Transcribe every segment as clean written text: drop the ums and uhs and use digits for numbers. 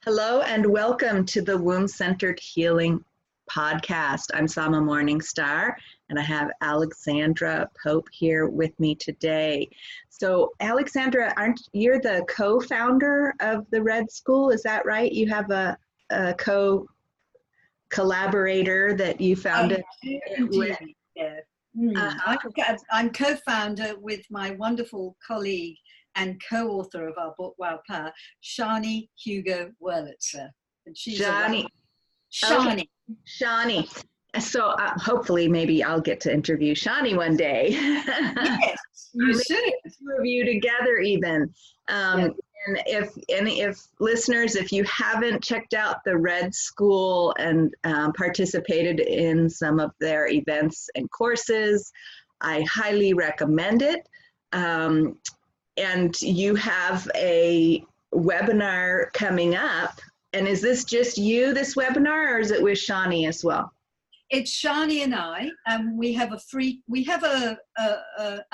Hello and welcome to the Womb-Centered Healing Podcast. I'm Sama Morningstar and I have Alexandra Pope here with me today. So Alexandra, you're the co-founder of the Red School, is that right? You have a collaborator that you founded with? Yeah. I'm co-founder with my wonderful colleague and co-author of our book, Wow Power, Shani Hugo Wurlitzer. And she's Shani. Shani. Okay. Shani. So hopefully maybe I'll get to interview Shani one day. Yes, you should. Two of you together even. Yeah. And if listeners, if you haven't checked out the Red School and participated in some of their events and courses, I highly recommend it. And you have a webinar coming up. And is this just you, this webinar, or is it with Shani as well? It's Shani and I, and we have a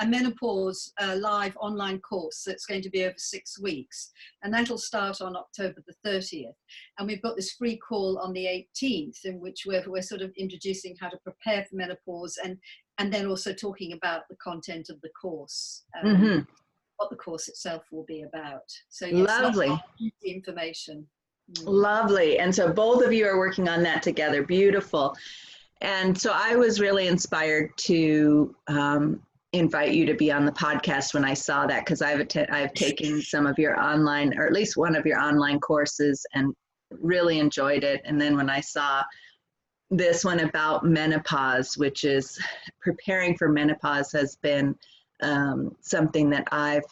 menopause live online course that's going to be over 6 weeks, and that'll start on October the 30th. And we've got this free call on the 18th, in which we're sort of introducing how to prepare for menopause, and then also talking about the content of the course, what the course itself will be about. So yes, lovely the information. Lovely. And so both of you are working on that together. Beautiful. And so I was really inspired to invite you to be on the podcast when I saw that, because I've taken some of your online, or at least one of your online courses, and really enjoyed it. And then when I saw this one about menopause, which is preparing for menopause, has been something that I've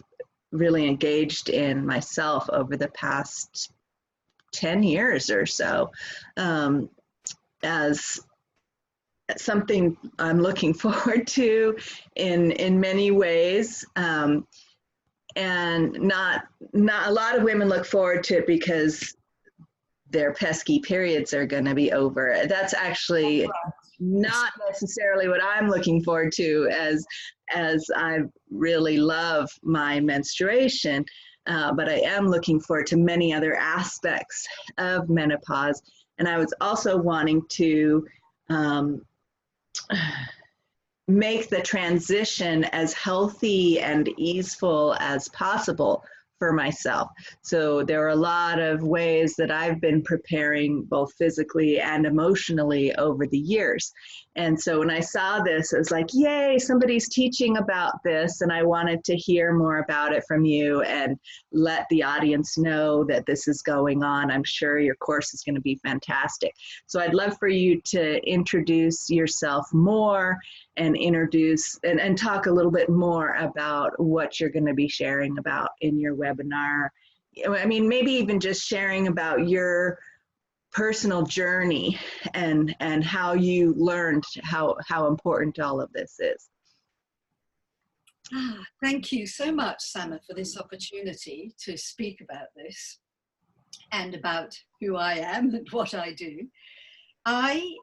really engaged in myself over the past 10 years or so, as something I'm looking forward to in many ways. And not a lot of women look forward to it because their pesky periods are going to be over. That's actually not necessarily what I'm looking forward to, as I really love my menstruation. But I am looking forward to many other aspects of menopause. And I was also wanting to make the transition as healthy and easeful as possible for myself. So there are a lot of ways that I've been preparing both physically and emotionally over the years. And so when I saw this, I was like, yay, somebody's teaching about this. And I wanted to hear more about it from you and let the audience know that this is going on. I'm sure your course is going to be fantastic. So I'd love for you to introduce yourself more and introduce and talk a little bit more about what you're going to be sharing about in your webinar. I mean, maybe even just sharing about your personal journey and how you learned how important all of this is. Thank you so much, Sama, for this opportunity to speak about this and about who I am and what I do. I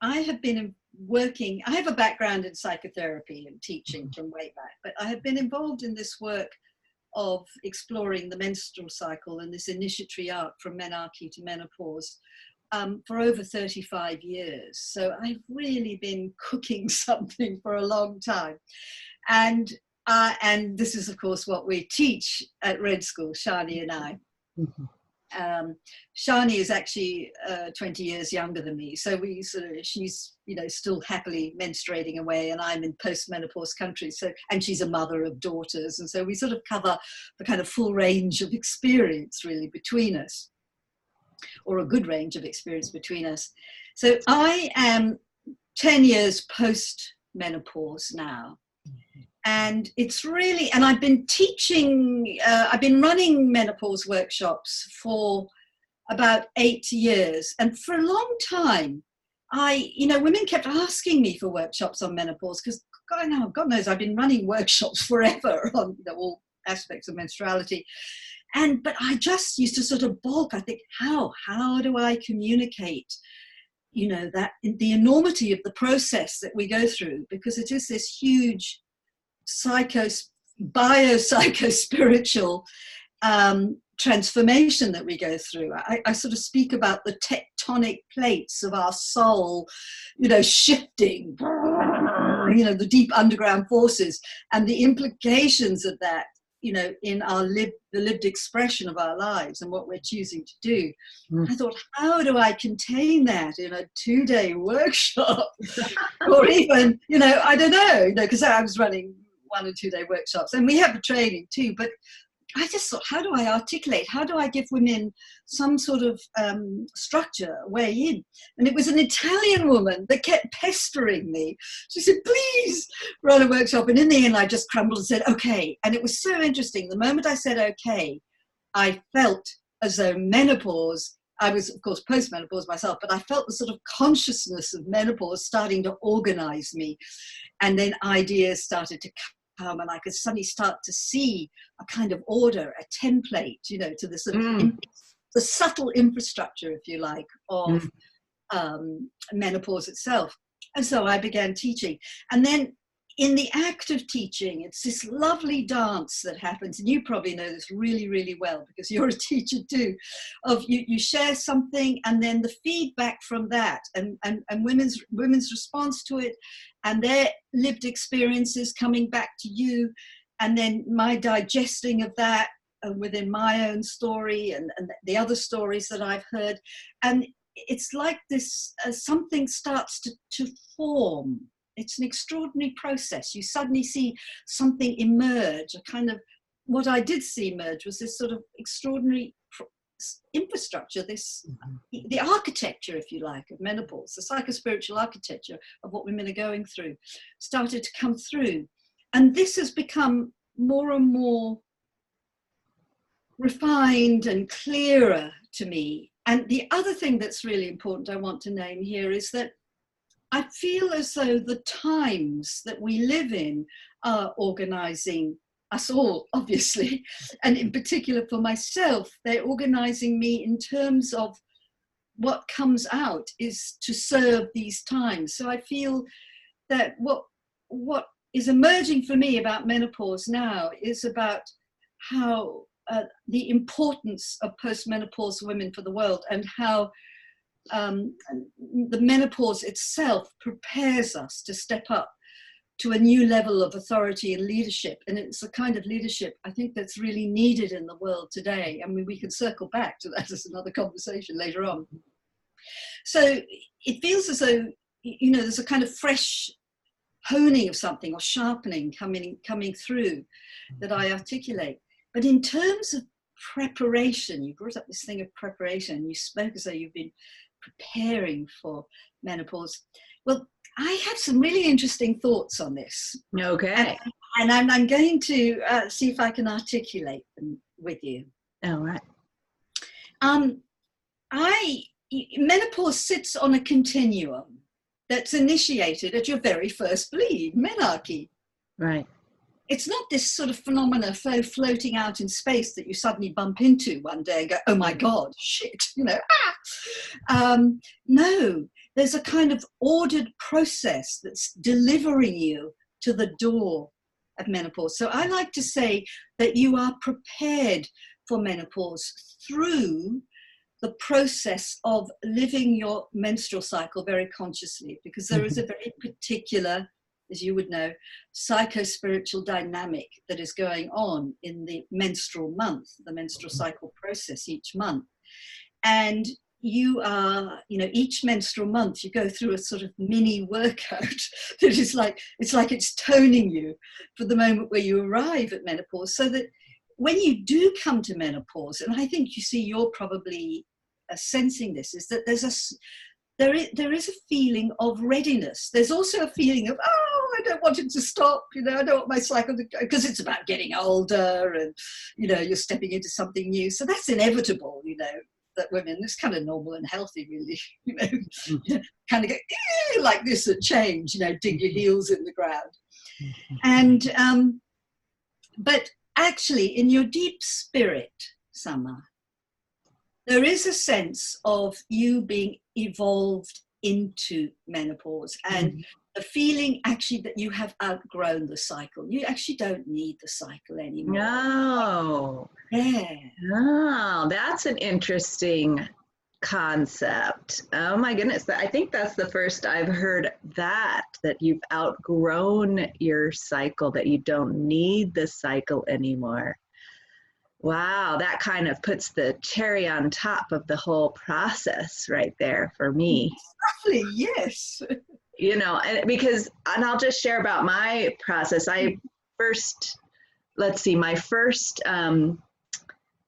have been working, I have a background in psychotherapy and teaching from way back, but I have been involved in this work of exploring the menstrual cycle and this initiatory arc from menarche to menopause for over 35 years. So I've really been cooking something for a long time. And this is, of course, what we teach at Red School, Shani and I. Shani is actually 20 years younger than me, so she's still happily menstruating away, and I'm in post-menopause country. So, and she's a mother of daughters, and so we sort of cover the kind of full range of experience really between us, or a good range of experience between us. So I am 10 years post-menopause now. And it's really, and I've been teaching, I've been running menopause workshops for about 8 years. And for a long time, women kept asking me for workshops on menopause, because God knows I've been running workshops forever on all aspects of menstruality. But I just used to sort of balk. I think, how do I communicate, that the enormity of the process that we go through, because it is this huge biopsychospiritual transformation that we go through. I sort of speak about the tectonic plates of our soul, shifting, the deep underground forces, and the implications of that, in our the lived expression of our lives and what we're choosing to do. I thought, how do I contain that in a 2-day workshop? Or even, I don't know, because I was running 1 and 2 day workshops, and we have the training too, but I just thought, how do I articulate? How do I give women some sort of structure, way in? And it was an Italian woman that kept pestering me. She said, please run a workshop. And in the end, I just crumbled and said, okay. And it was so interesting. The moment I said, okay, I felt as though menopause, I was, of course, post-menopause myself, but I felt the sort of consciousness of menopause starting to organize me. And then ideas started to come, and I could suddenly start to see a kind of order, a template, to the sort of the subtle infrastructure, if you like, of menopause itself. And so I began teaching. And then in the act of teaching, it's this lovely dance that happens, and you probably know this really, really well because you're a teacher too, of you share something, and then the feedback from that, and women's response to it, and their lived experiences coming back to you, and then my digesting of that within my own story and the other stories that I've heard. And it's like this, something starts to form. It's an extraordinary process. You suddenly see something emerge, a kind of, what I did see emerge was this sort of extraordinary infrastructure, the architecture, if you like, of menopause, the psychospiritual architecture of what women are going through, started to come through. And this has become more and more refined and clearer to me. And the other thing that's really important I want to name here is that I feel as though the times that we live in are organizing us all, obviously, and in particular for myself, they're organizing me in terms of what comes out is to serve these times. So I feel that what is emerging for me about menopause now is about how the importance of postmenopausal women for the world, and how the menopause itself prepares us to step up to a new level of authority and leadership. And it's a kind of leadership I think that's really needed in the world today. I mean, we can circle back to that as another conversation later on. So it feels as though, there's a kind of fresh honing of something, or sharpening coming through that I articulate. But in terms of preparation, you brought up this thing of preparation. You spoke as though you've been preparing for menopause. Well, I have some really interesting thoughts on this. Okay. And I'm going to see if I can articulate them with you. All right. Menopause sits on a continuum that's initiated at your very first bleed, menarche. Right. It's not this sort of phenomena floating out in space that you suddenly bump into one day and go, oh my God, shit, No, there's a kind of ordered process that's delivering you to the door of menopause. So I like to say that you are prepared for menopause through the process of living your menstrual cycle very consciously, because there is a very particular, as you would know, psychospiritual dynamic that is going on in the menstrual month, the menstrual cycle process each month. And you are, each menstrual month you go through a sort of mini workout that is like, it's toning you for the moment where you arrive at menopause, so that when you do come to menopause, and I think you're probably sensing this, is that there is a feeling of readiness. There's also a feeling of, I don't want it to stop, I don't want my cycle to go, because it's about getting older and, you're stepping into something new. So that's inevitable, that women, it's kind of normal and healthy, really, kind of go like this at change, dig your heels in the ground. And, but actually in your deep spirit, Summer, there is a sense of you being evolved into menopause. And the feeling actually that you have outgrown the cycle. You actually don't need the cycle anymore. No. Yeah. Oh, that's an interesting concept. Oh my goodness. I think that's the first I've heard that you've outgrown your cycle, that you don't need the cycle anymore. Wow, that kind of puts the cherry on top of the whole process right there for me. Exactly, yes. You know, and I'll just share about my process. My first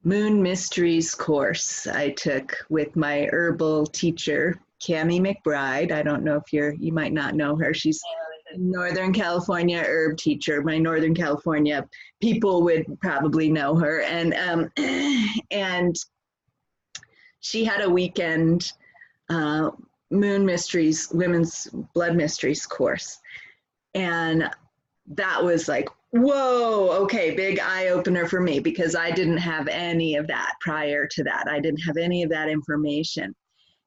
Moon Mysteries course I took with my herbal teacher, Cammie McBride. I don't know if you might not know her. She's a Northern California herb teacher. My Northern California people would probably know her. And she had a weekend Moon Mysteries, Women's Blood Mysteries course. And that was like, whoa, okay, big eye opener for me, because I didn't have any of that prior to that. I didn't have any of that information.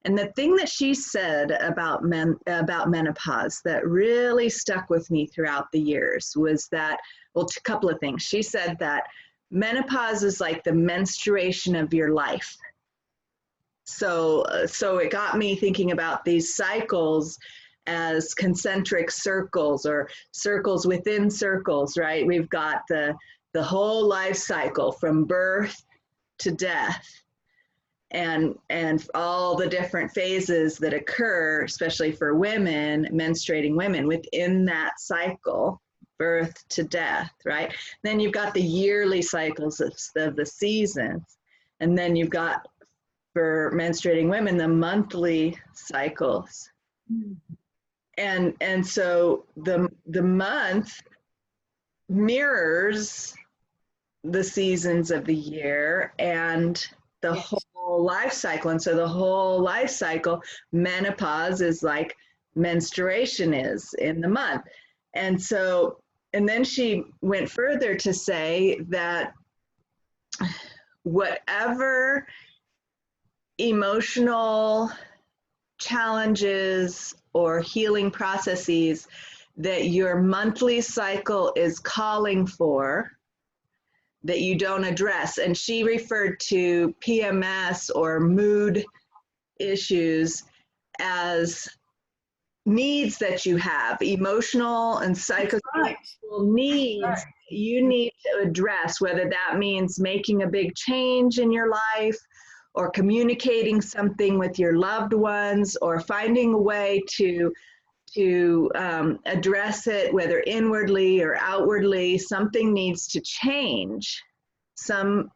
And the thing that she said about menopause that really stuck with me throughout the years was that, well, a couple of things. She said that menopause is like the menstruation of your life. So it got me thinking about these cycles as concentric circles, or circles within circles, right? We've got the whole life cycle from birth to death, and all the different phases that occur, especially for women, menstruating women, within that cycle, birth to death, right? Then you've got the yearly cycles of the seasons, and then you've got, for menstruating women, the monthly cycles. And so the month mirrors the seasons of the year and the whole life cycle. And so the whole life cycle, menopause is like menstruation is in the month. And so, and then she went further to say that whatever emotional challenges or healing processes that your monthly cycle is calling for, that you don't address. And she referred to PMS or mood issues as needs that you have, emotional and psychosocial needs you need to address, whether that means making a big change in your life, or communicating something with your loved ones, or finding a way to address it, whether inwardly or outwardly. Something needs to change. Some,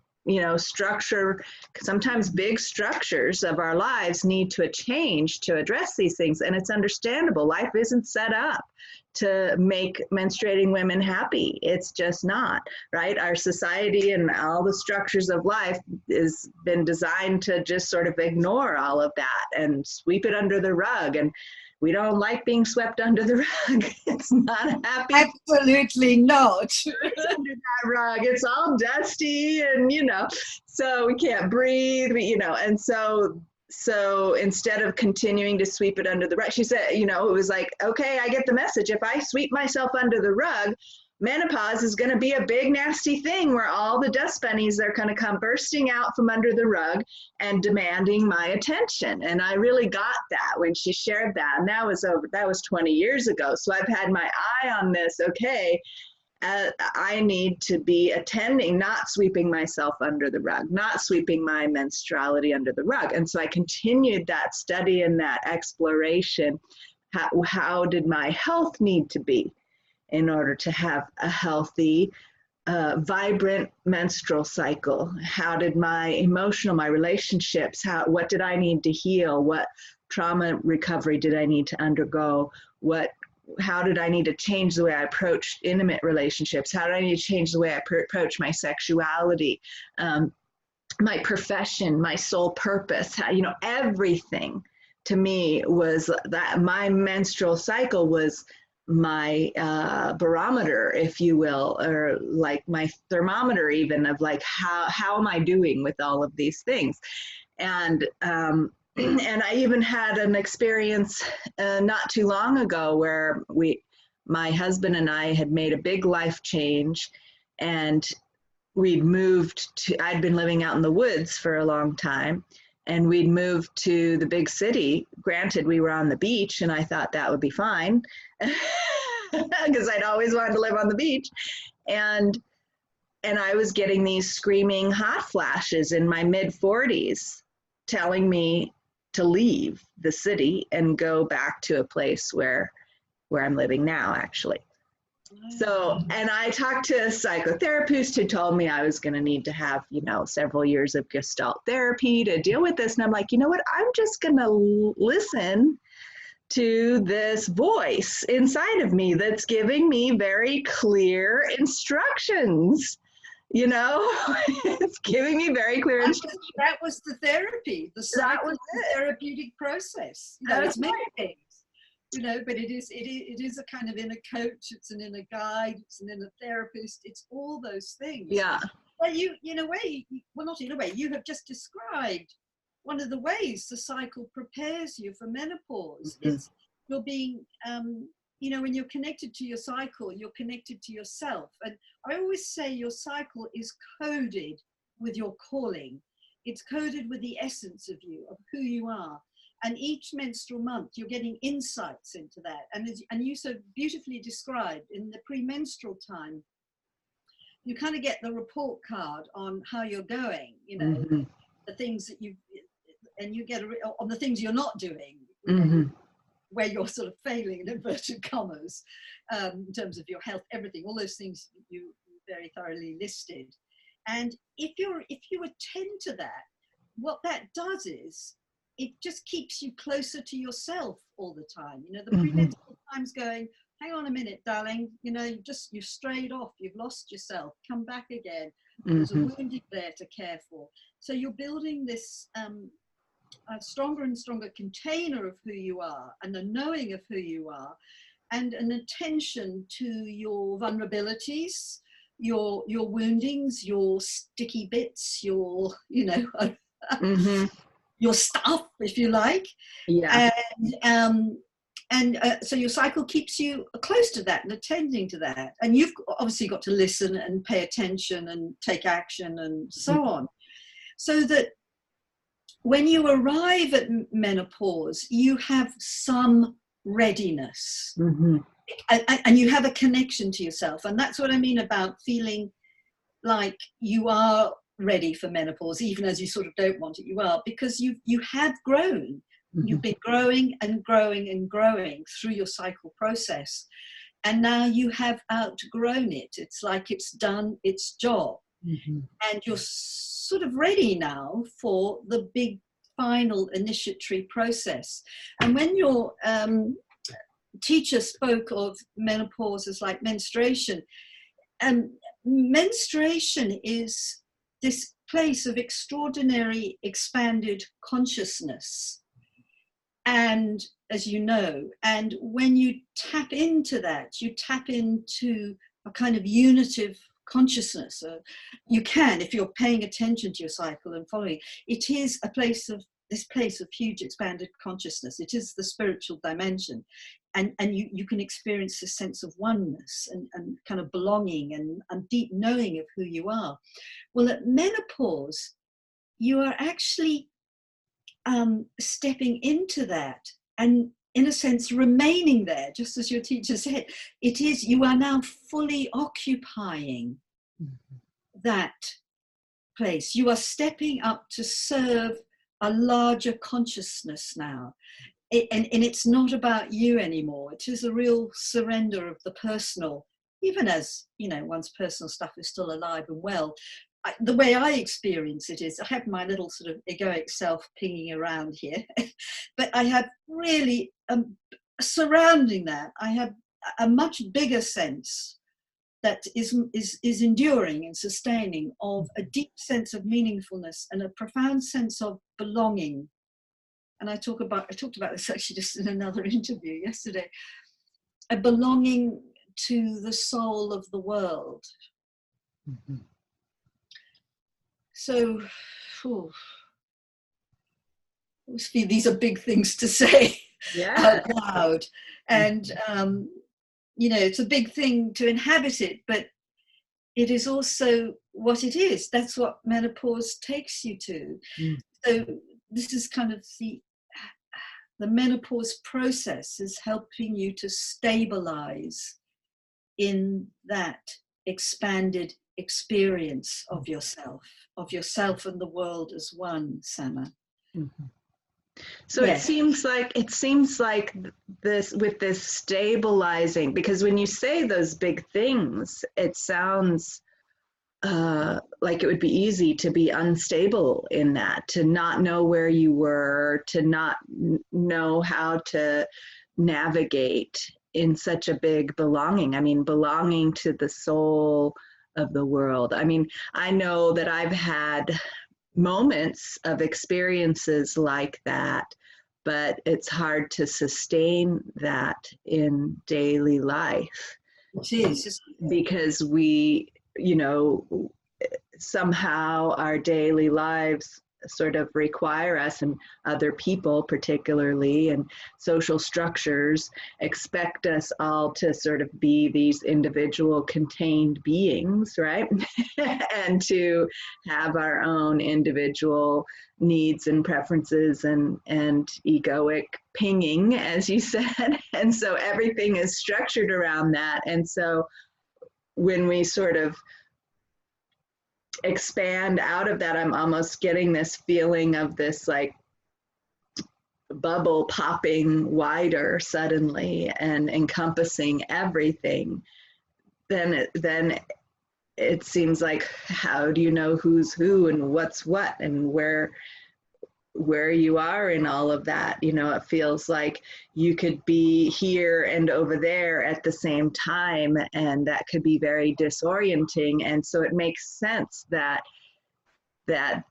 structure, sometimes big structures of our lives need to change to address these things. And it's understandable. Life isn't set up to make menstruating women happy. It's just not, right? Our society and all the structures of life has been designed to just sort of ignore all of that and sweep it under the rug. And we don't like being swept under the rug. It's not a happy. Absolutely not. Under that rug, it's all dusty, and so we can't breathe. And so instead of continuing to sweep it under the rug, she said, it was like, okay, I get the message. If I sweep myself under the rug, menopause is going to be a big nasty thing where all the dust bunnies are going to come bursting out from under the rug and demanding my attention. And I really got that when she shared that. And that was 20 years ago. So I've had my eye on this. Okay, I need to be attending, not sweeping myself under the rug, not sweeping my menstruality under the rug. And so I continued that study and that exploration. How did my health need to be in order to have a healthy, vibrant menstrual cycle? How did my relationships, what did I need to heal? What trauma recovery did I need to undergo? How did I need to change the way I approached intimate relationships? How did I need to change the way I approach my sexuality, my profession, my soul purpose? Everything to me was that. My menstrual cycle was my barometer, if you will, or like my thermometer even, of like how am I doing with all of these things. And And I even had an experience not too long ago where my husband and I had made a big life change, and I'd been living out in the woods for a long time, and we'd moved to the big city. Granted, we were on the beach, and I thought that would be fine because I'd always wanted to live on the beach. And I was getting these screaming hot flashes in my mid 40s telling me to leave the city and go back to a place where I'm living now, actually. So, and I talked to a psychotherapist who told me I was going to need to have, several years of Gestalt therapy to deal with this. And I'm like, you know what? I'm just going to listen to this voice inside of me that's giving me very clear instructions. It's giving me very clear instructions. That was the therapy, the psychotherapeutic process. It's many things. But it is a kind of inner coach, it's an inner guide, it's an inner therapist, it's all those things. Yeah. But you, in a way, well, not in a way, you have just described one of the ways the cycle prepares you for menopause. Mm-hmm. It's you're being, when you're connected to your cycle, you're connected to yourself. And I always say your cycle is coded with your calling. It's coded with the essence of you, of who you are. And each menstrual month, you're getting insights into that. And you so beautifully described in the premenstrual time, you kind of get the report card on how you're going, mm-hmm. the things that and you get on the things you're not doing, mm-hmm. where you're sort of failing in inverted commas, in terms of your health, everything, all those things you very thoroughly listed. And if you attend to that, what that does is, it just keeps you closer to yourself all the time. The premenstrual time's going, hang on a minute, darling, you've strayed off, you've lost yourself, come back again. There's a wounded there to care for. So you're building this a stronger and stronger container of who you are, and a knowing of who you are, and an attention to your vulnerabilities, your woundings, your sticky bits, your, your stuff, if you like. Yeah. And so your cycle keeps you close to that and attending to that. And you've obviously got to listen and pay attention and take action and so on. So that when you arrive at menopause, you have some readiness. And you have a connection to yourself. And that's what I mean about feeling like you are ready for menopause, even as you sort of don't want it, you are, because you have grown. You've been growing and growing and growing through your cycle process. And now you have outgrown it. It's like it's done its job. And you're sort of ready now for the big final initiatory process. And when your teacher spoke of menopause as like menstruation, menstruation is this place of extraordinary expanded consciousness. And as you know, and when you tap into that, you tap into a kind of unitive consciousness. You can, if you're paying attention to your cycle and following, it is this place of huge expanded consciousness. It is the spiritual dimension. And you can experience this sense of oneness and kind of belonging and deep knowing of who you are. Well, at menopause, you are actually stepping into that and, in a sense, remaining there, just as your teacher said. It is, you are now fully occupying that place. You are stepping up to serve a larger consciousness now. And it's not about you anymore. It is a real surrender of the personal, even as, one's personal stuff is still alive and well. The way I experience it is I have my little sort of egoic self pinging around here, but I have really, surrounding that, I have a much bigger sense that is enduring and sustaining, of a deep sense of meaningfulness and a profound sense of belonging. And I talked about this actually just in another interview yesterday, a belonging to the soul of the world. So, always feel these are big things to say Yeah. out loud. And, it's a big thing to inhabit it, but it is also what it is. That's what menopause takes you to. Mm. So this is kind of the menopause process is helping you to stabilize in that expanded experience of yourself and the world as one, Sama. Mm-hmm. So Yes. it seems like this, with this stabilizing, because when you say those big things, it sounds like it would be easy to be unstable in that, to not know where you were, to not know how to navigate in such a big belonging. I mean, belonging to the soul of the world. I mean, I know that I've had moments of experiences like that, but it's hard to sustain that in daily life. It is. Because we, somehow our daily lives sort of require us, and other people particularly, and social structures expect us all to sort of be these individual contained beings, right? And to have our own individual needs and preferences and egoic pinging, as you said. And so everything is structured around that. And so when we sort of expand out of that, I'm almost getting this feeling of this like bubble popping wider suddenly and encompassing everything. Then it seems like, how do you know who's who and what's what and where you are in all of that? It feels like you could be here and over there at the same time, and that could be very disorienting. And so it makes sense that the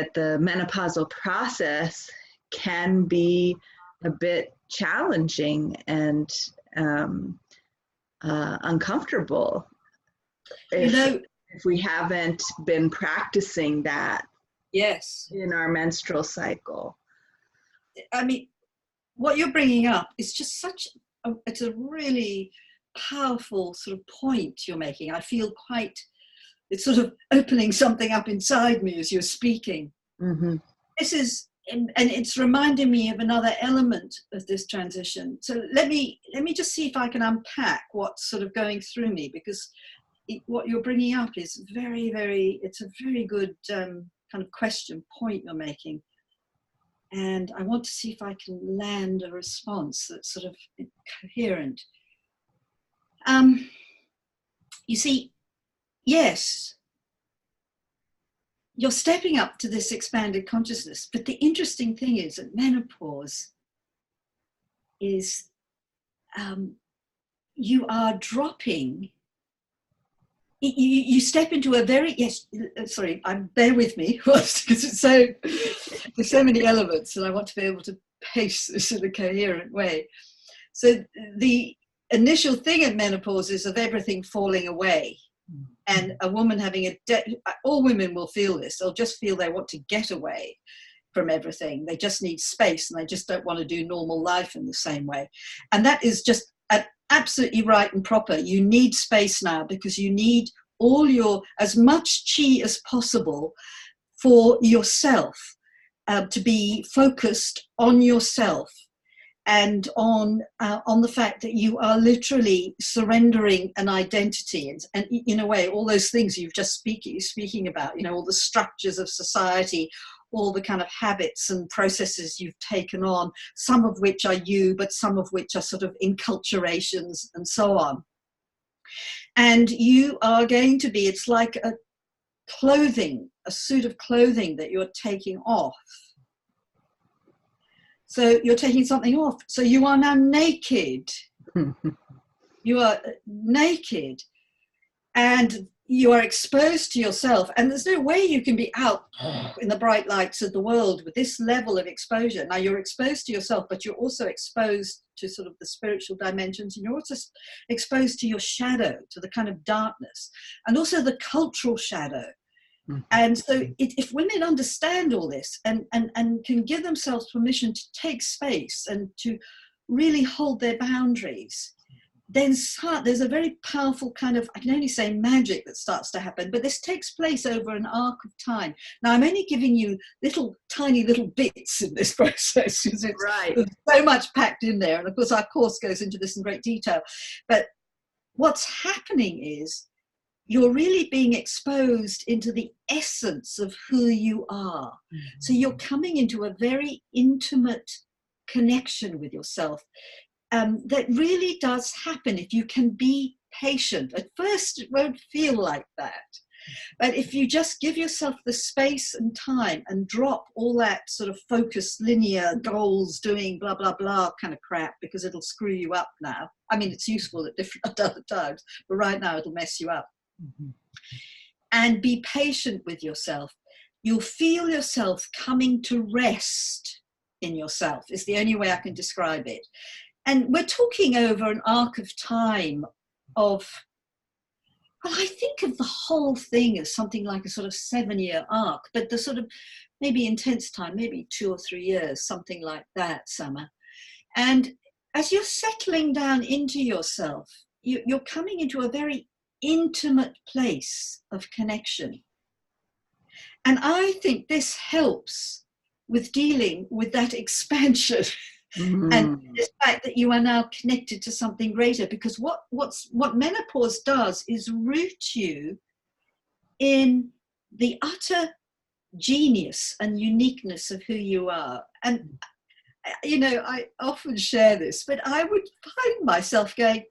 menopausal process can be a bit challenging and uncomfortable if we haven't been practicing that. Yes. In our menstrual cycle. I mean, what you're bringing up is just it's a really powerful sort of point you're making. I feel it's sort of opening something up inside me as you're speaking. Mm-hmm. This is, and it's reminding me of another element of this transition. So let me just see if I can unpack what's sort of going through me, because what you're bringing up is very, very, it's a very good kind of point you're making. And I want to see if I can land a response that's sort of coherent. You see, yes, you're stepping up to this expanded consciousness, but the interesting thing is that menopause is you are dropping. You step into a very, bear with me, because there's so many elements and I want to be able to pace this in a coherent way. So the initial thing in menopause is of everything falling away, and a woman having all women will feel this. They'll just feel they want to get away from everything. They just need space, and they just don't want to do normal life in the same way. And that is just absolutely right and proper. You need space now, because you need as much chi as possible for yourself, to be focused on yourself and on the fact that you are literally surrendering an identity, and in a way all those things you've just speaking about, all the structures of society, all the kind of habits and processes you've taken on, some of which are you, but some of which are sort of enculturations and so on. And you are going to be, it's like a suit of clothing that you're taking off. So you're taking something off. So you are now naked. You are naked. And you are exposed to yourself, and there's no way you can be out in the bright lights of the world with this level of exposure. Now you're exposed to yourself, but you're also exposed to sort of the spiritual dimensions, and you're also exposed to your shadow, to the kind of darkness, and also the cultural shadow. And so if women understand all this and can give themselves permission to take space and to really hold their boundaries, then there's a very powerful kind of, I can only say magic, that starts to happen. But this takes place over an arc of time. Now, I'm only giving you tiny little bits in this process. Right. There's so much packed in there. And of course, our course goes into this in great detail. But what's happening is you're really being exposed into the essence of who you are. So you're coming into a very intimate connection with yourself. That really does happen if you can be patient. At first, it won't feel like that. But if you just give yourself the space and time and drop all that sort of focused, linear goals, doing blah, blah, blah kind of crap, because it'll screw you up now. I mean, it's useful at other times, but right now it'll mess you up. And be patient with yourself. You'll feel yourself coming to rest in yourself, is the only way I can describe it. And we're talking over an arc of time of, well, I think of the whole thing as something like a sort of 7-year arc, but the sort of maybe intense time, maybe 2 or 3 years, something like that, Summer. And as you're settling down into yourself, you're coming into a very intimate place of connection. And I think this helps with dealing with that expansion. And the fact that you are now connected to something greater, because what menopause does is root you in the utter genius and uniqueness of who you are. And I often share this, but I would find myself going,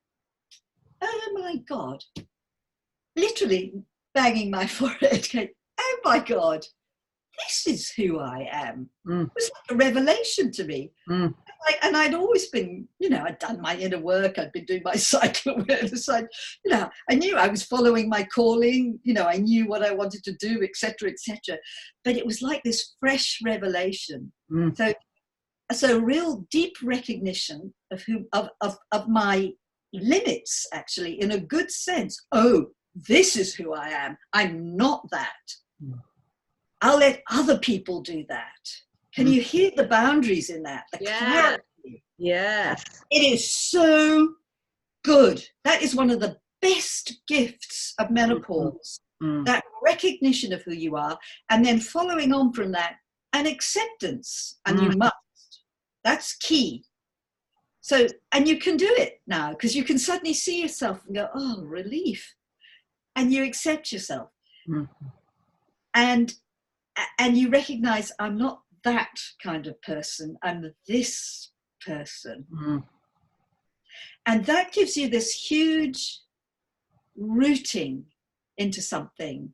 oh my God, literally banging my forehead, going, oh my God, this is who I am. It was like a revelation to me. And I'd always been, I'd done my inner work. I'd been doing my cycle awareness. I knew I was following my calling. I knew what I wanted to do, etc., etc. But it was like this fresh revelation. So real deep recognition of my limits, actually, in a good sense. Oh, this is who I am. I'm not that. I'll let other people do that. Can you hear the boundaries in that? The clarity. Yes. It is so good. That is one of the best gifts of menopause. That recognition of who you are, and then following on from that, an acceptance. And you must. That's key. So, and you can do it now, because you can suddenly see yourself and go, oh, relief. And you accept yourself. And you recognize, I'm not that kind of person, I'm this person. And that gives you this huge rooting into something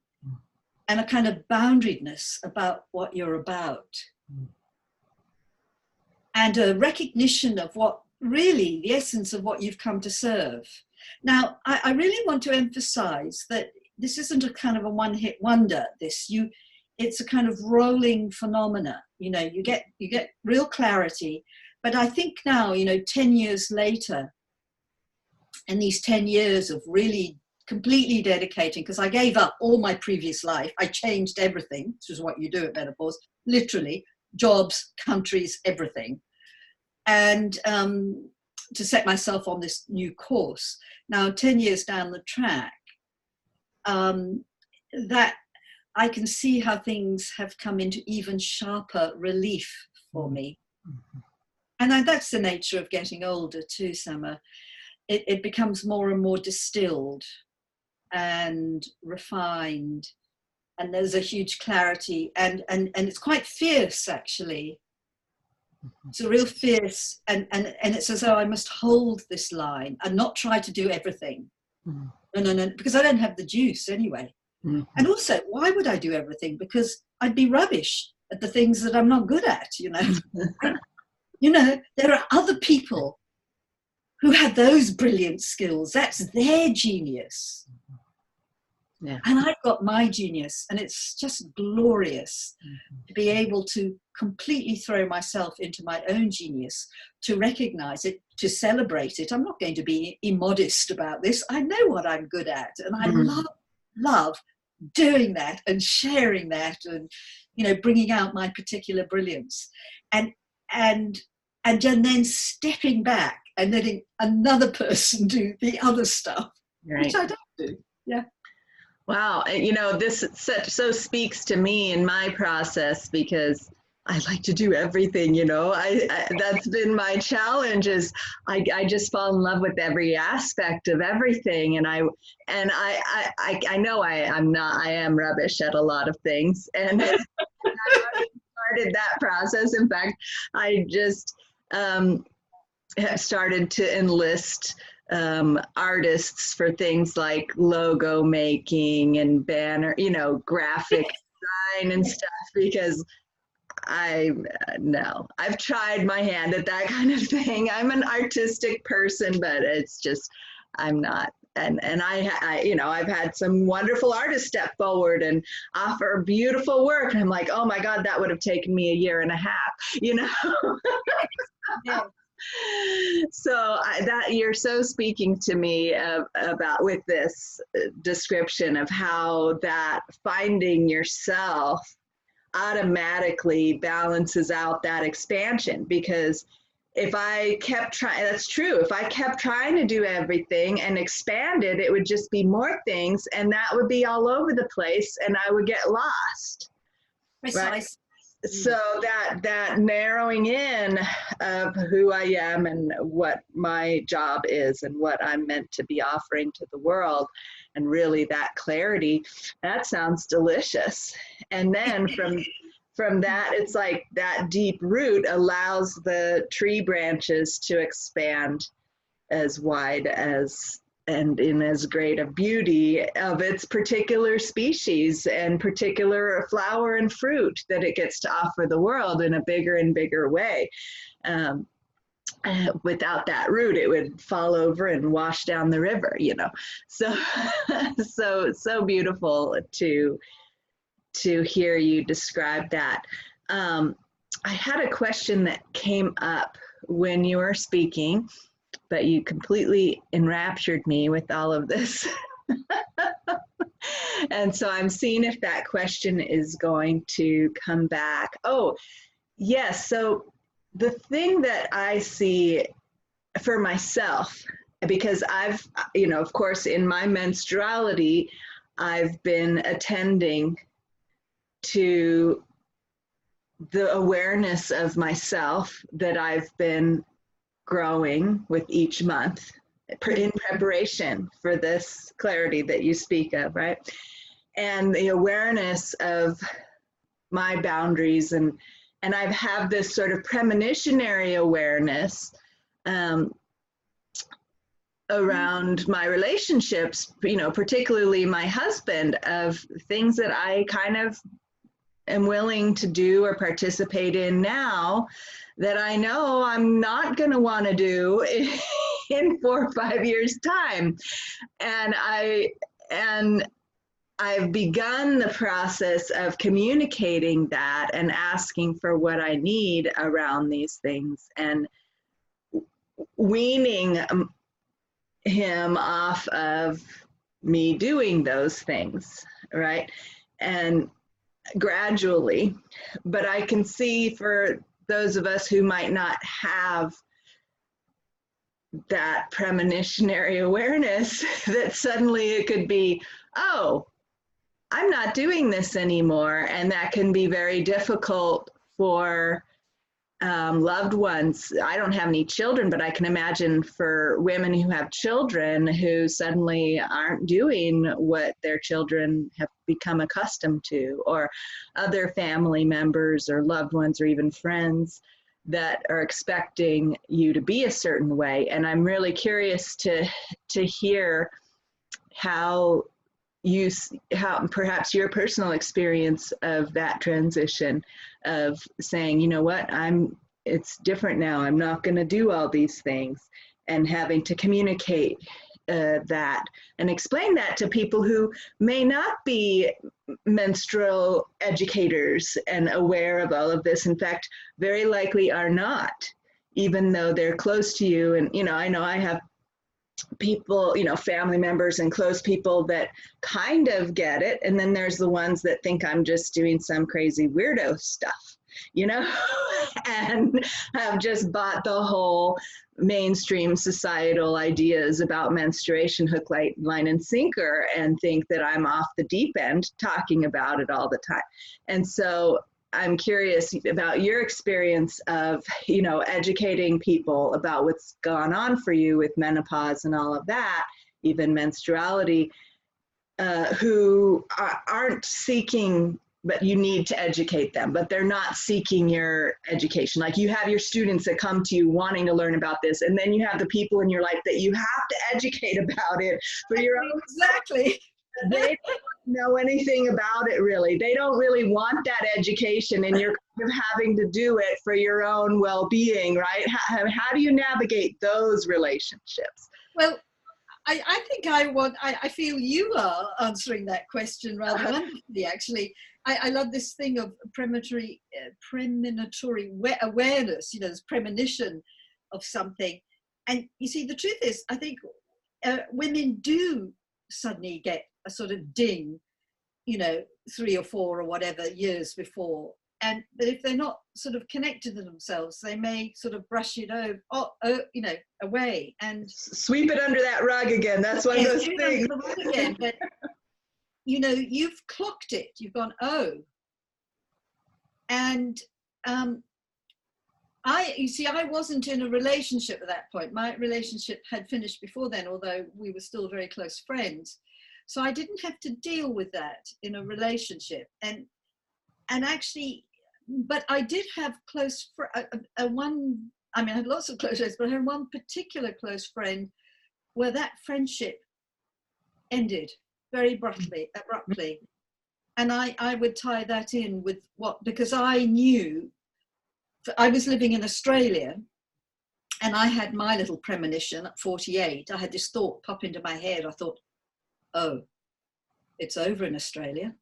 and a kind of boundariedness about what you're about. And a recognition of what really the essence of what you've come to serve. Now, I really want to emphasize that this isn't a kind of a one-hit wonder. It's a kind of rolling phenomena. You get real clarity. But I think now, 10 years later, and these 10 years of really completely dedicating, because I gave up all my previous life. I changed everything, which is what you do at menopause, literally, jobs, countries, everything. And to set myself on this new course. Now, 10 years down the track, that I can see how things have come into even sharper relief for me. And that's the nature of getting older too, Summer. It becomes more and more distilled and refined, and there's a huge clarity, and it's quite fierce, actually. It's a real fierce, and it's as though I must hold this line and not try to do everything. No, because I don't have the juice anyway. And also, why would I do everything? Because I'd be rubbish at the things that I'm not good at, there are other people who have those brilliant skills. That's their genius. Yeah. And I've got my genius, and it's just glorious to be able to completely throw myself into my own genius, to recognize it, to celebrate it. I'm not going to be immodest about this. I know what I'm good at, and I love doing that and sharing that and, bringing out my particular brilliance, and and then stepping back and letting another person do the other stuff, Right. which I don't do. Yeah. Wow. This so speaks to me in my process, because I like to do everything, I that's been my challenge, is I just fall in love with every aspect of everything. And I know I am rubbish at a lot of things. And I've already started that process. In fact, I just have started to enlist artists for things like logo making and banner, graphic design and stuff, because I've tried my hand at that kind of thing. I'm an artistic person, but it's just, I'm not. And I've had some wonderful artists step forward and offer beautiful work. And I'm like, oh my God, that would have taken me a year and a half, Yeah. So that you're so speaking to me about with this description of how that finding yourself automatically balances out that expansion. Because if I kept trying, that's true, if I kept trying to do everything and expanded, it would just be more things, and that would be all over the place, and I would get lost. Precisely. Right? So that narrowing in of who I am and what my job is and what I'm meant to be offering to the world, and really that clarity, that sounds delicious. And then from that, it's like that deep root allows the tree branches to expand as wide as and in as great a beauty of its particular species and particular flower and fruit that it gets to offer the world in a bigger and bigger way. Without that root, it would fall over and wash down the river, So, so beautiful to hear you describe that. I had a question that came up when you were speaking, but you completely enraptured me with all of this. And so I'm seeing if that question is going to come back. Oh, yes. So the thing that I see for myself, because I've, of course, in my menstruality, I've been attending to the awareness of myself that I've been growing with each month in preparation for this clarity that you speak of, right? And the awareness of my boundaries, and I've had this sort of premonitionary awareness around my relationships, particularly my husband, of things that I kind of am willing to do or participate in now that I know I'm not going to want to do in 4 or 5 years' time. And I've begun the process of communicating that and asking for what I need around these things, and weaning him off of me doing those things, right? And gradually, but I can see for those of us who might not have that premonitionary awareness, that suddenly it could be, oh, I'm not doing this anymore. And that can be very difficult for loved ones. I don't have any children, but I can imagine for women who have children who suddenly aren't doing what their children have become accustomed to, or other family members or loved ones or even friends that are expecting you to be a certain way. And I'm really curious to hear how perhaps your personal experience of that transition of saying, you know what, it's different now. I'm not going to do all these things, and having to communicate that and explain that to people who may not be menstrual educators and aware of all of this. In fact, very likely are not, even though they're close to you. And, I know I have people, family members and close people that kind of get it. And then there's the ones that think I'm just doing some crazy weirdo stuff, and have just bought the whole mainstream societal ideas about menstruation hook, line, and sinker, and think that I'm off the deep end talking about it all the time. And so I'm curious about your experience of, educating people about what's gone on for you with menopause and all of that, even menstruality, who aren't seeking, but you need to educate them, but they're not seeking your education. Like, you have your students that come to you wanting to learn about this, and then you have the people in your life that you have to educate about it for your own. Exactly. They don't know anything about it, really. They don't really want that education, and you're kind of having to do it for your own well-being, right? How do you navigate those relationships? Well, I think I feel you are answering that question rather wonderfully, actually. I love this thing of premonitory awareness, this premonition of something. And you see, the truth is, I think women do suddenly get a sort of ding, 3 or 4 or whatever years before. But if they're not sort of connected to themselves, they may sort of brush it away and sweep it under that rug again. That's one of those things. Again, but you've clocked it. You've gone, oh, and I wasn't in a relationship at that point. My relationship had finished before then, although we were still very close friends. So I didn't have to deal with that in a relationship, and actually. But I did have one. I mean, I had lots of close friends, but I had one particular close friend where that friendship ended very abruptly. And I would tie that in with because I knew I was living in Australia, and I had my little premonition at 48. I had this thought pop into my head. I thought, oh, it's over in Australia.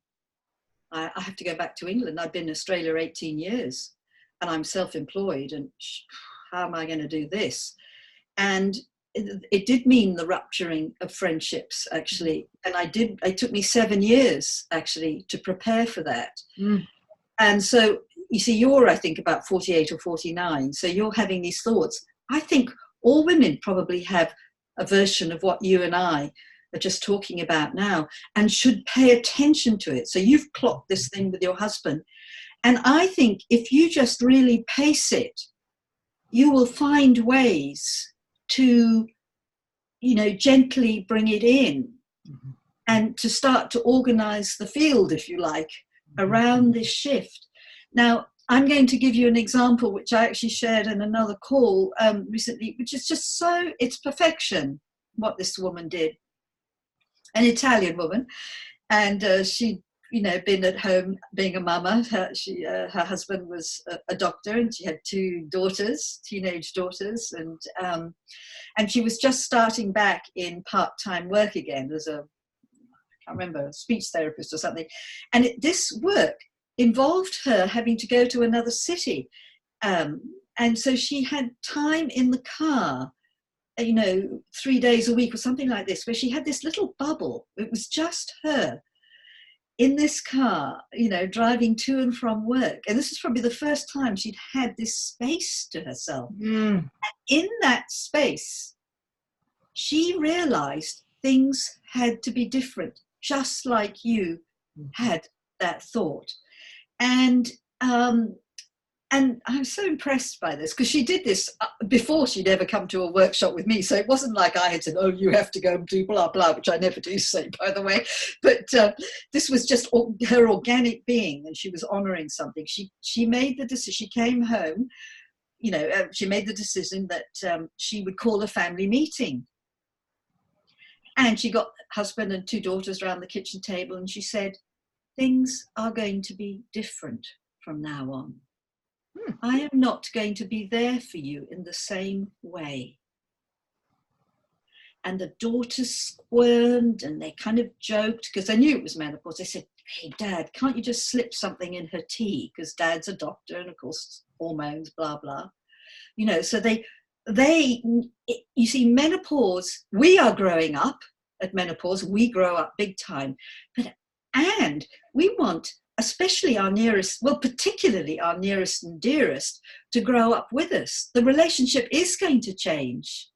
I have to go back to England. I've been in Australia 18 years and I'm self-employed, and how am I going to do this? And it did mean the rupturing of friendships, actually. And it took me 7 years actually to prepare for that. Mm. And so you see, you're, I think, about 48 or 49. So you're having these thoughts. I think all women probably have a version of what you and I are just talking about now, and should pay attention to it. So you've clocked this thing with your husband. And I think if you just really pace it, you will find ways to, gently bring it in, and to start to organize the field, if you like, around this shift. Now, I'm going to give you an example, which I actually shared in another call recently, which is just it's perfection, what this woman did. An Italian woman, and she'd been at home being a mama. Her husband was a doctor, and she had 2 daughters, teenage daughters, and she was just starting back in part-time work again as I can't remember, a speech therapist or something. And this work involved her having to go to another city, and so she had time in the car, 3 days a week or something like this, where she had this little bubble. It was just her in this car, driving to and from work. And this is probably the first time she'd had this space to herself. Mm. And in that space, she realized things had to be different, just like you had that thought. And I'm so impressed by this, because she did this before she'd ever come to a workshop with me. So it wasn't like I had said, oh, you have to go and do blah, blah, which I never do say, by the way. But this was just her organic being, and she was honoring something. She made the decision. She came home, she made the decision that she would call a family meeting. And she got husband and 2 daughters around the kitchen table, and she said, things are going to be different from now on. I am not going to be there for you in the same way. And the daughters squirmed, and they kind of joked, because they knew it was menopause. They said, hey, Dad, can't you just slip something in her tea? Because Dad's a doctor, and of course, hormones, blah, blah. So they you see, menopause, we are growing up at menopause, we grow up big time, and we want, especially our nearest, well, particularly our nearest and dearest, to grow up with us. The relationship is going to change.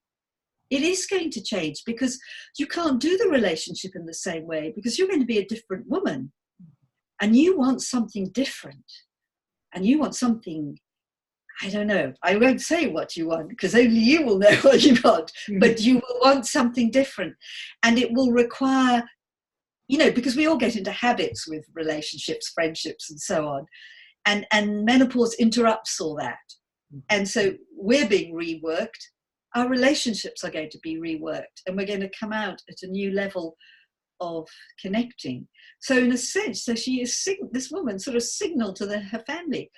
It is going to change, because you can't do the relationship in the same way, because you're going to be a different woman, and you want something different, and you want something, I don't know, I won't say what you want, because only you will know what you want, but you will want something different. And it will require, because we all get into habits with relationships, friendships, and so on. And menopause interrupts all that. And so we're being reworked. Our relationships are going to be reworked, and we're going to come out at a new level of connecting. So in a sense, she is this woman sort of signaled to her family,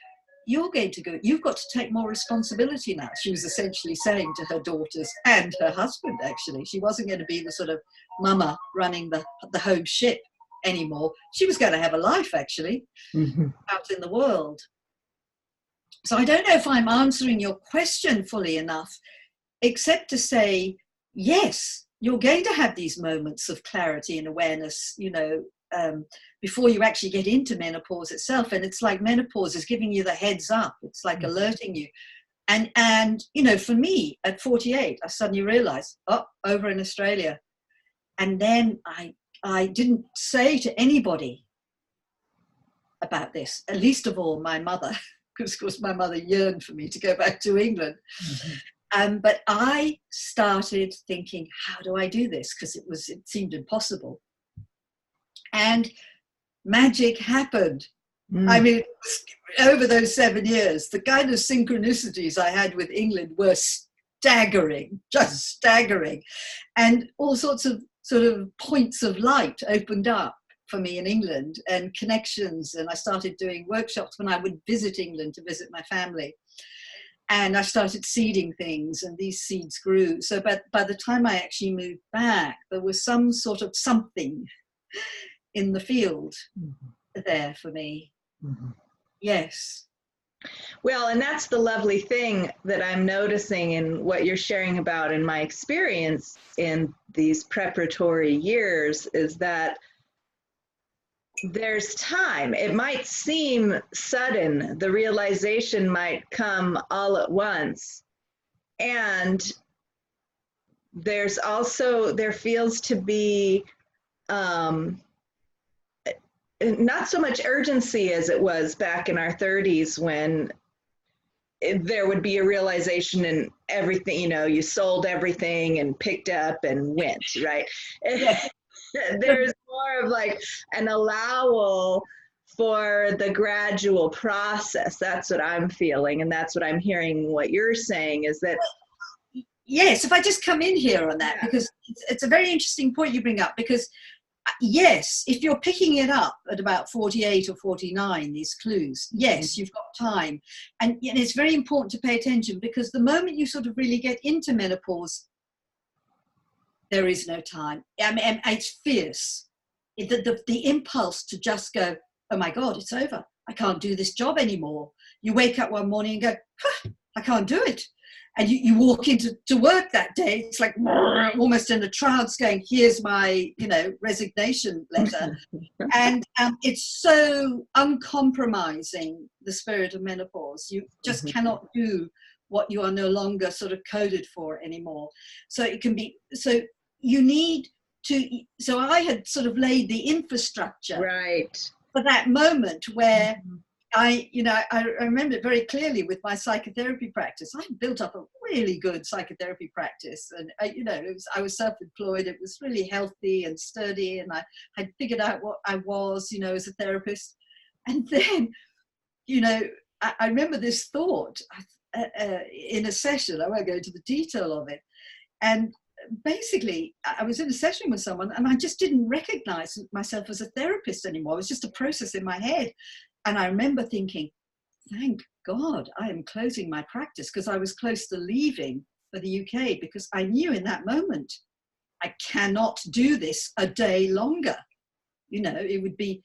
you're going to go, you've got to take more responsibility now. She was essentially saying to her daughters and her husband, actually, she wasn't going to be the sort of mama running the home ship anymore. She was going to have a life, actually, out in the world. So I don't know if I'm answering your question fully enough, except to say, yes, you're going to have these moments of clarity and awareness, before you actually get into menopause itself. And it's like menopause is giving you the heads up. It's like alerting you. And for me at 48, I suddenly realized, over in Australia. And then I didn't say to anybody about this, at least of all my mother, because of course my mother yearned for me to go back to England. But I started thinking, how do I do this? Because it seemed impossible. And magic happened. I mean, over those 7 years, the kind of synchronicities I had with England were staggering, just staggering. And all sorts of sort of points of light opened up for me in England, and connections. And I started doing workshops when I would visit England to visit my family. And I started seeding things, and these seeds grew. So by the time I actually moved back, there was some sort of something in the field there for me. Yes. Well, and that's the lovely thing that I'm noticing in what you're sharing about in my experience in these preparatory years, is that there's time. It might seem sudden. The realization might come all at once. And there feels to be not so much urgency as it was back in our 30s, when there would be a realization in everything, you sold everything and picked up and went, right? There's more of like an allowal for the gradual process. That's what I'm feeling, and that's what I'm hearing what you're saying, is that. Yes, if I just come in here on that, because it's a very interesting point you bring up, because yes, if you're picking it up at about 48 or 49, these clues, yes, you've got time. And it's very important to pay attention, because the moment you sort of really get into menopause, there is no time. I mean, it's fierce. The impulse to just go, oh my God, it's over. I can't do this job anymore. You wake up one morning and go, I can't do it. And you walk into work that day, it's like almost in a trance going, here's my, resignation letter. And it's so uncompromising, the spirit of menopause. You just cannot do what you are no longer sort of coded for anymore. So it can be, so you need to, so I had sort of laid the infrastructure for that moment where I remember it very clearly with my psychotherapy practice. I built up a really good psychotherapy practice, and I was self-employed. It was really healthy and sturdy, and I had figured out what I was, as a therapist. And then, I remember this thought in a session. I won't go into the detail of it. And basically, I was in a session with someone, and I just didn't recognize myself as a therapist anymore. It was just a process in my head. And I remember thinking, thank God I am closing my practice, because I was close to leaving for the UK, because I knew in that moment, I cannot do this a day longer. It would be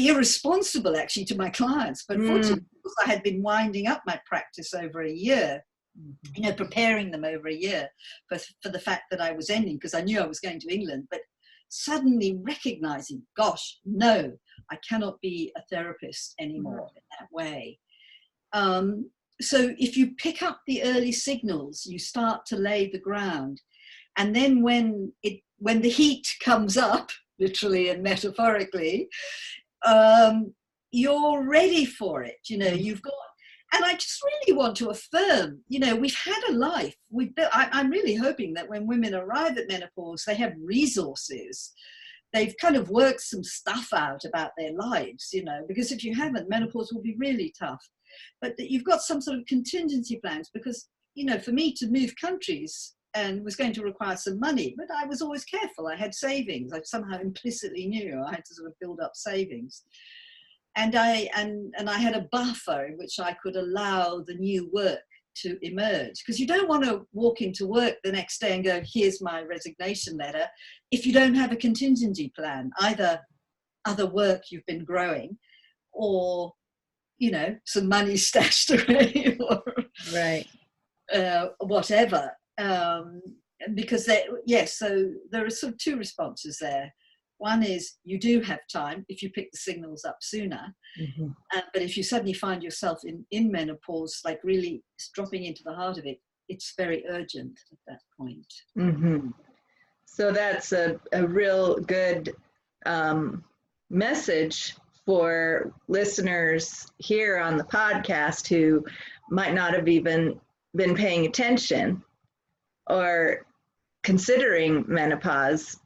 irresponsible actually to my clients. But fortunately, because I had been winding up my practice over a year, you know, preparing them over a year for the fact that I was ending, because I knew I was going to England, but suddenly recognizing, gosh, no, I cannot be a therapist anymore in that way. So if you pick up the early signals, you start to lay the ground. And then when the heat comes up, literally and metaphorically, you're ready for it. You know, you've got, and I just really want to affirm, you know, we've had a life. I'm really hoping that when women arrive at menopause, they have resources. They've kind of worked some stuff out about their lives, you know, because if you haven't, menopause will be really tough. But that you've got some sort of contingency plans, because, you know, for me to move countries and was going to require some money, but I was always careful. I had savings. I somehow implicitly knew I had to sort of build up savings. And I had a buffer in which I could allow the new work to emerge, because you don't want to walk into work the next day and go, here's my resignation letter, if you don't have a contingency plan, either other work you've been growing, or, you know, some money stashed away, or Right. whatever. Because so there are sort of two responses there. One is you do have time if you pick the signals up sooner. But if you suddenly find yourself in menopause, like really dropping into the heart of it, it's very urgent at that point. So that's a real good message for listeners here on the podcast who might not have even been paying attention or considering menopause.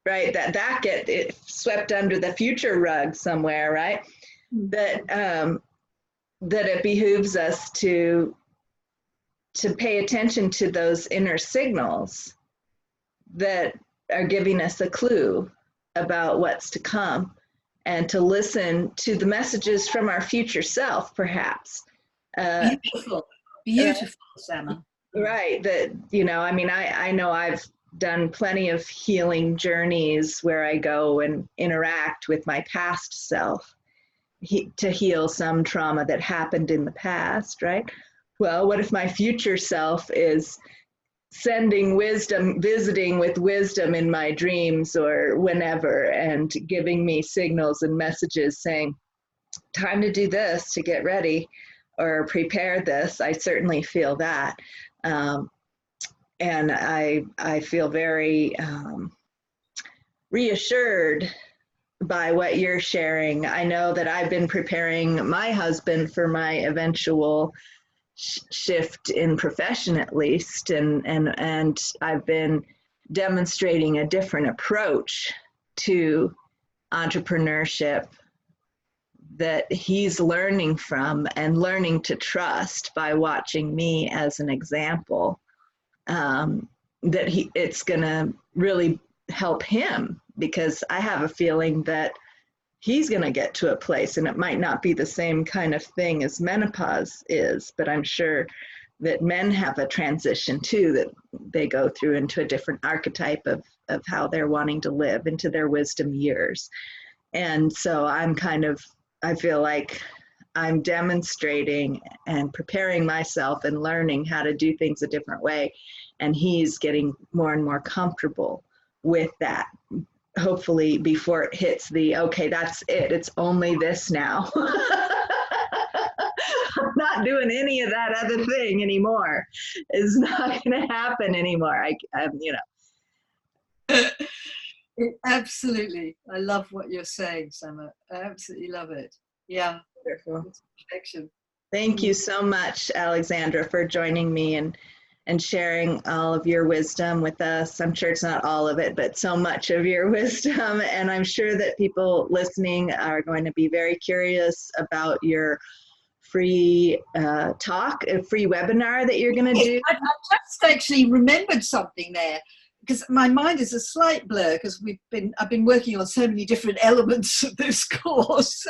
Right, that get it swept under the future rug somewhere, right? That it behooves us to pay attention to those inner signals that are giving us a clue about what's to come, and to listen to the messages from our future self, perhaps. Beautiful, Sama. Right, that, you know, I mean, I know I've done plenty of healing journeys where I go and interact with my past self to heal some trauma that happened in the past, right? Well, what if my future self is sending wisdom, visiting with wisdom in my dreams or whenever, and giving me signals and messages saying, time to do this, to get ready or prepare this? I certainly feel that. And I feel very reassured by what you're sharing. I know that I've been preparing my husband for my eventual shift in profession, at least, and I've been demonstrating a different approach to entrepreneurship that he's learning from and learning to trust by watching me as an example. That it's going to really help him, because I have a feeling that he's going to get to a place, and it might not be the same kind of thing as menopause is, but I'm sure that men have a transition too, that they go through into a different archetype of how they're wanting to live into their wisdom years. And so I feel like I'm demonstrating and preparing myself and learning how to do things a different way. And he's getting more and more comfortable with that, hopefully before it hits okay, that's it. It's only this now. I'm not doing any of that other thing anymore. It's not going to happen anymore. Absolutely. I love what you're saying, Sama. I absolutely love it. Yeah. Wonderful. It's perfection. Thank you so much, Alexandra, for joining me and sharing all of your wisdom with us. I'm sure it's not all of it, but so much of your wisdom. And I'm sure that people listening are going to be very curious about your free free webinar that you're going to do. I just actually remembered something there, because my mind is a slight blur, because I've been working on so many different elements of this course.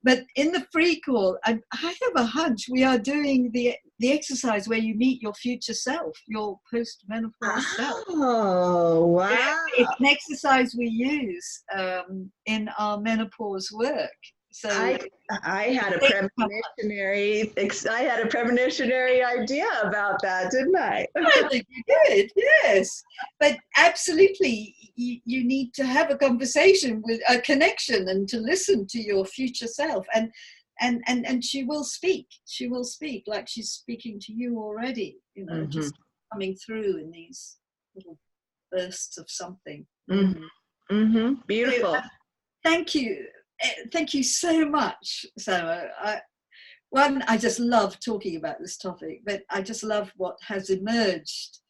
But in the free call, I have a hunch we are doing the exercise where you meet your future self, your post-menopause self. Oh, wow. It's an exercise we use in our menopause work. So I had a premonitionary idea about that, didn't I? I think you did, yes. But absolutely, you need to have a conversation with a connection and to listen to your future self. And she will speak. She will speak like she's speaking to you already, you know, just coming through in these little bursts of something. Beautiful. So, thank you. Thank you so much, Sarah. I just love talking about this topic, but I just love what has emerged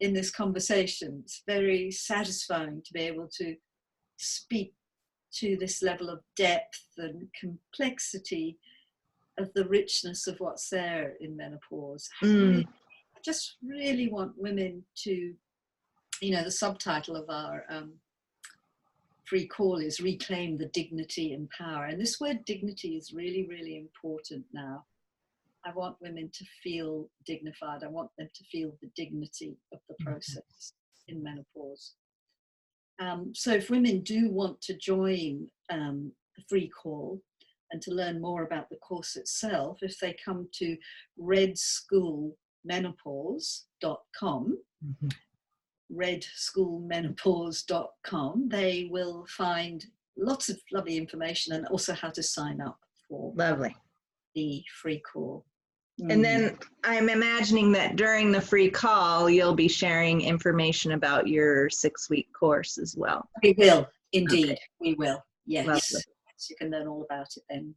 in this conversation. It's very satisfying to be able to speak to this level of depth and complexity of the richness of what's there in menopause. I just really want women to, you know, the subtitle of our free call is Reclaim the Dignity and Power. And this word dignity is really, really important now. I want women to feel dignified. I want them to feel the dignity of the process in menopause. So if women do want to join the free call and to learn more about the course itself, if they come to redschoolmenopause.com, redschoolmenopause.com, they will find lots of lovely information and also how to sign up for the free call. And then I'm imagining that during the free call, you'll be sharing information about your 6-week course as well. We will, indeed. Okay. We will, yes. Lovely. So you can learn all about it then.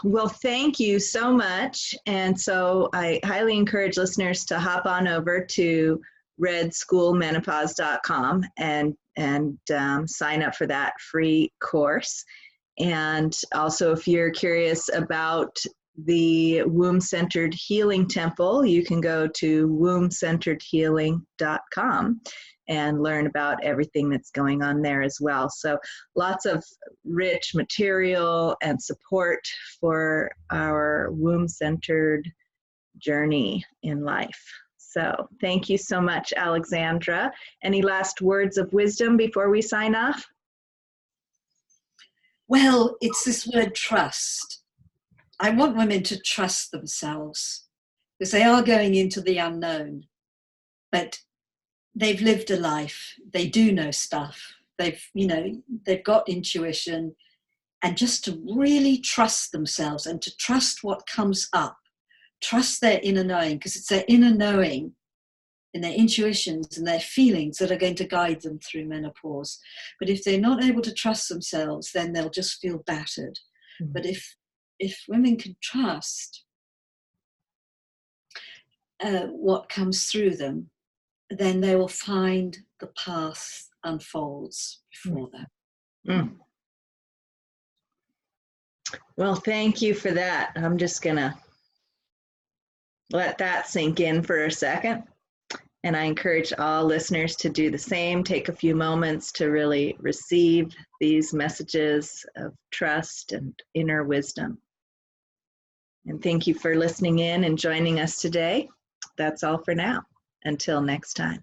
Well, thank you so much. And so I highly encourage listeners to hop on over to redschoolmenopause.com and sign up for that free course. And also, if you're curious about the Womb-Centered Healing Temple, you can go to wombcenteredhealing.com and learn about everything that's going on there as well. So lots of rich material and support for our womb-centered journey in life. So thank you so much, Alexandra. Any last words of wisdom before we sign off? Well, it's this word trust. I want women to trust themselves because they are going into the unknown, but they've lived a life. They do know stuff. They've got intuition, and just to really trust themselves and to trust what comes up, trust their inner knowing, because it's their inner knowing and their intuitions and their feelings that are going to guide them through menopause. But if they're not able to trust themselves, then they'll just feel battered. But if women can trust what comes through them, then they will find the path unfolds before them. Well, thank you for that. I'm just going to let that sink in for a second. And I encourage all listeners to do the same. Take a few moments to really receive these messages of trust and inner wisdom. And thank you for listening in and joining us today. That's all for now. Until next time.